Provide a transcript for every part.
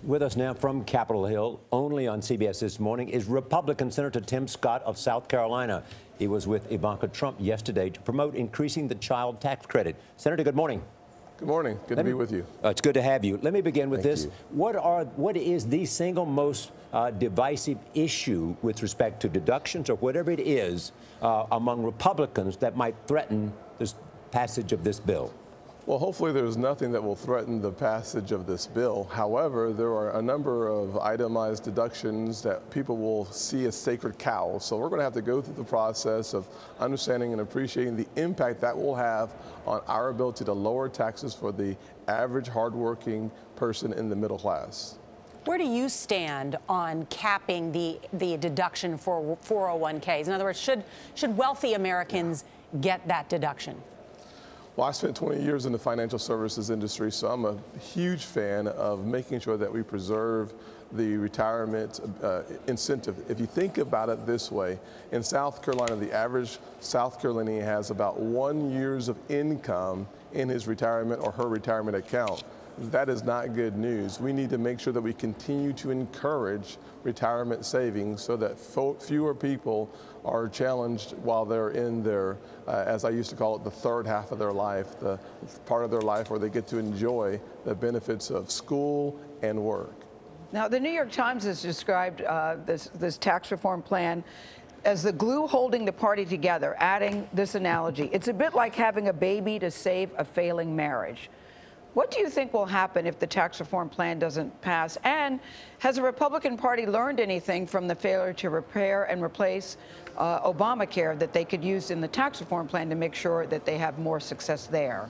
With us now from Capitol Hill, only on CBS This Morning, is Republican Senator Tim Scott of South Carolina. He was with Ivanka Trump yesterday to promote increasing the child tax credit. Senator, good morning. Good morning. Good to be with you. It's good to have you. Let me begin with this. You. What is the single most divisive issue with respect to deductions or whatever it is among Republicans that might threaten this passage of this bill? Well, hopefully there's nothing that will threaten the passage of this bill. However, there are a number of itemized deductions that people will see as sacred cows. So we're going to have to go through the process of understanding and appreciating the impact that will have on our ability to lower taxes for the average hardworking person in the middle class. Where do you stand on capping the deduction for 401ks? In other words, should wealthy Americans get that deduction? Well, I spent 20 years in the financial services industry, so I'm a huge fan of making sure that we preserve the retirement incentive. If you think about it this way, in South Carolina, the average South Carolinian has about 1 year of income in his retirement or her retirement account. That is not good news. We need to make sure that we continue to encourage retirement savings so that fewer people are challenged while they're in their, as I used to call it, the third half of their life, the part of their life where they get to enjoy the benefits of school and work. Now, the New York Times has described this tax reform plan as the glue holding the party together, adding this analogy. It's a bit like having a baby to save a failing marriage. What do you think will happen if the tax reform plan doesn't pass? And has the Republican Party learned anything from the failure to repair and replace Obamacare that they could use in the tax reform plan to make sure that they have more success there?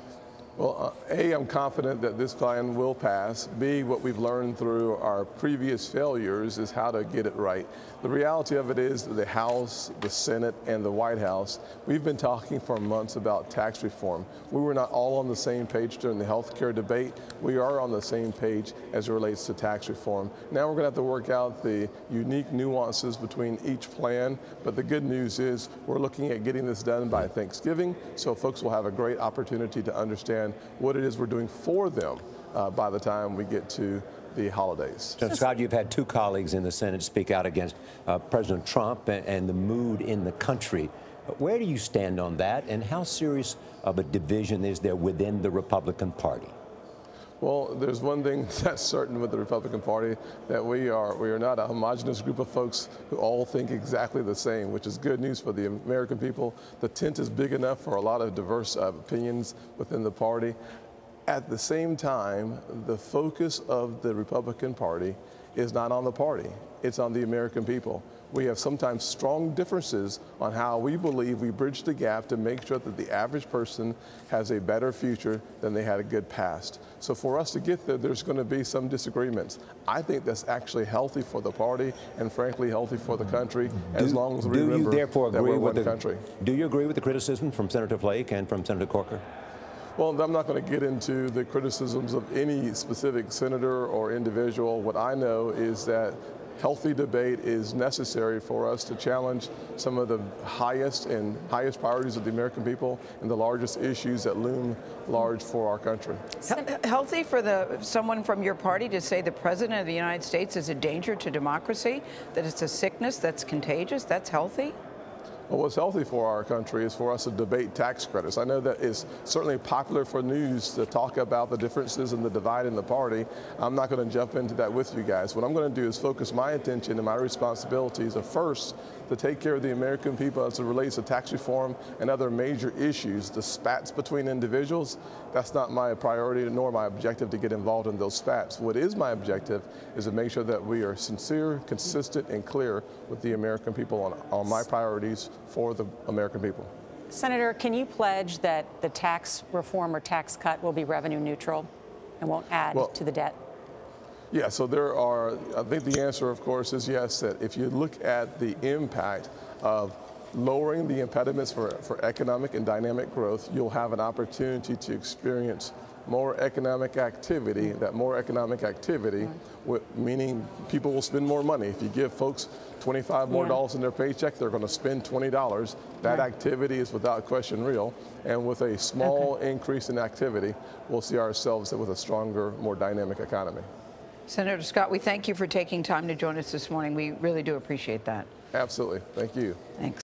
Well, A, I'm confident that this plan will pass. B, what we've learned through our previous failures is how to get it right. The reality of it is the House, the Senate, and the White House, we've been talking for months about tax reform. We were not all on the same page during the health care debate. We are on the same page as it relates to tax reform. Now we're going to have to work out the unique nuances between each plan, but the good news is we're looking at getting this done by Thanksgiving, so folks will have a great opportunity to understand what it is we're doing for them by the time we get to the holidays. So, Scott, you've had two colleagues in the Senate speak out against President Trump and the mood in the country. Where do you stand on that, and how serious of a division is there within the Republican Party? Well, there's one thing that's certain with the Republican Party, that we are not a homogenous group of folks who all think exactly the same, which is good news for the American people. The tent is big enough for a lot of diverse opinions within the party. At the same time, the focus of the Republican Party is not on the party, it's on the American people. We have sometimes strong differences on how we believe we bridge the gap to make sure that the average person has a better future than they had a good past. So for us to get there, there's going to be some disagreements. I think that's actually healthy for the party and frankly healthy for the country, as long as we remember that we're one country. Do you agree with the criticism from Senator Flake and from Senator Corker? Well, I'm not going to get into the criticisms of any specific senator or individual. What I know is that healthy debate is necessary for us to challenge some of the highest priorities of the American people and the largest issues that loom large for our country. Healthy for someone from your party to say the President of the United States is a danger to democracy, that it's a sickness that's contagious, that's healthy? Well, what's healthy for our country is for us to debate tax credits. I know that it's certainly popular for news to talk about the differences and the divide in the party. I'm not going to jump into that with you guys. What I'm going to do is focus my attention and my responsibilities of first to take care of the American people as it relates to tax reform and other major issues. The spats between individuals, that's not my priority nor my objective to get involved in those spats. What is my objective is to make sure that we are sincere, consistent, and clear with the American people on my priorities for the American people. Senator, can you pledge that the tax reform or tax cut will be revenue neutral and won't add to the debt? Yeah, so I think the answer, of course, is yes, that if you look at the impact of lowering the impediments for economic and dynamic growth, you'll have an opportunity to experience more economic activity. That more economic activity, meaning people will spend more money. If you give folks $25 more in their paycheck, they're going to spend $20. That activity is without question real. And with a small increase in activity, we'll see ourselves with a stronger, more dynamic economy. Senator Scott, we thank you for taking time to join us this morning. We really do appreciate that. Absolutely. Thank you. Thanks.